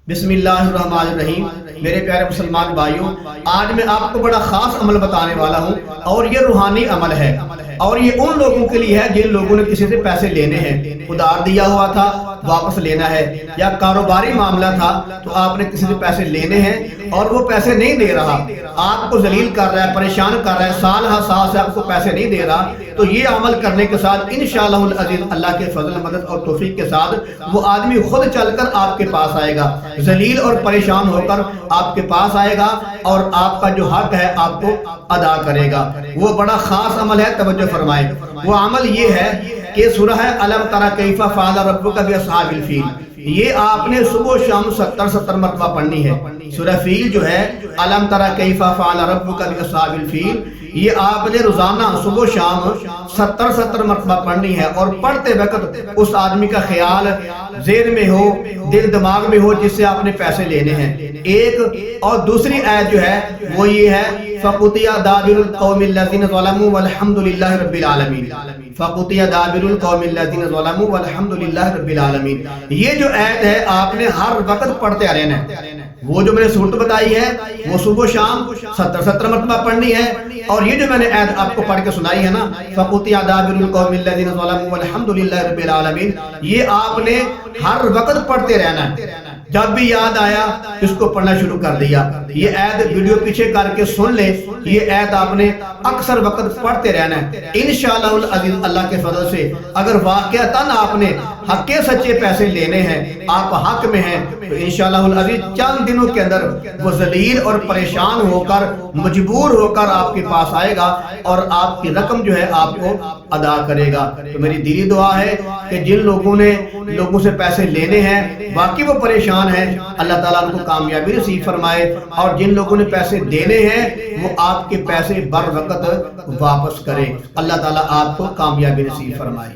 بسم اللہ الرحمن الرحیم۔ میرے پیارے مسلمان بھائیوں، آج میں آپ کو بڑا خاص عمل بتانے والا ہوں، اور یہ روحانی عمل ہے، اور یہ ان لوگوں کے لیے ہے جن لوگوں نے کسی سے پیسے لینے ہیں، ادھار دیا ہوا تھا واپس لینا ہے، یا کاروباری معاملہ تھا تو آپ نے کسی سے پیسے لینے ہیں اور وہ پیسے نہیں دے رہا، آپ کو ذلیل کر رہا ہے، پریشان کر رہا ہے، سال ہر سال سے آپ کو پیسے نہیں دے رہا، تو یہ عمل کرنے کے ساتھ انشاءاللہ العزیز اللہ کے فضل مدد اور توفیق کے ساتھ وہ آدمی خود چل کر آپ کے پاس آئے گا، ذلیل اور پریشان ہو کر آپ کے پاس آئے گا اور آپ کا جو حق ہے آپ کو ادا کرے گا۔ وہ بڑا خاص عمل ہے، توجہ فرمائیں۔ وہ عمل یہ ہے کہ سورہ الم تری کیف فعل ربک باصحاب الفیل، یہ آپ نے صبح و شام 70 مرتبہ پڑھنی ہے۔ سورہ فیل جو ہے، الم تری کیف فعل ربک باصحاب الفیل، یہ آپ نے روزانہ صبح و شام 70 مرتبہ پڑھنی ہے، اور پڑھتے وقت اس آدمی کا خیال ذہن میں ہو، دل دماغ میں ہو جس سے آپ نے پیسے لینے ہیں۔ ایک اور دوسری آیت جو ہے وہ یہ ہے، فَقُطِعَ دَابِرُ الْقَوْمِ الَّذِينَ ظَلَمُوا وَالْحَمْدُ لِلَّهِ رَبِّ الْعَالَمِينَ۔ فَقُطِعَ دَابِرُ الْقَوْمِ الَّذِينَ ظَلَمُوا وَالْحَمْدُ لِلَّهِ رَبِّ الْعَالَمِينَ۔ یہ جو آیت ہے آپ نے ہر وقت پڑھتے رہنا ہے۔ وہ جو میں نے صورت بتائی ہے وہ صبح و شام 70 مرتبہ پڑھنی ہے، اور یہ جو میں نے آیت آپ کو پڑھ کے سنائی ہے نا، فَقُطِعَ دَابِرُ الْقَوْمِ الَّذِينَ ظَلَمُوا وَالْحَمْدُ لِلَّهِ رَبِّ الْعَالَمِينَ، یہ آپ نے ہر وقت پڑھتے رہنا ہے۔ جب بھی یاد آیا اس کو پڑھنا شروع کر دیا۔ یہ آیت ویڈیو پیچھے کر کے سن لے، یہ آیت آپ نے اکثر وقت پڑھتے رہنا ہے۔ انشاءاللہ العزیز اللہ کے فضل سے اگر واقعتاً آپ نے حق کے سچے پیسے لینے ہیں، آپ حق میں ہیں، تو انشاءاللہ العزیز چند دنوں کے اندر وہ ذلیل اور پریشان ہو کر مجبور ہو کر آپ کے پاس آئے گا اور آپ کی رقم جو ہے آپ کو ادا کرے گا۔ تو میری دلی دعا ہے کہ جن لوگوں نے لوگوں سے پیسے لینے ہیں واقعی وہ پریشان ہیں، اللہ تعالیٰ ان کو کامیابی نصیب فرمائے، اور جن لوگوں نے پیسے دینے ہیں وہ آپ کے پیسے بر وقت واپس کرے۔ اللہ تعالیٰ آپ کو کامیابی نصیب فرمائے۔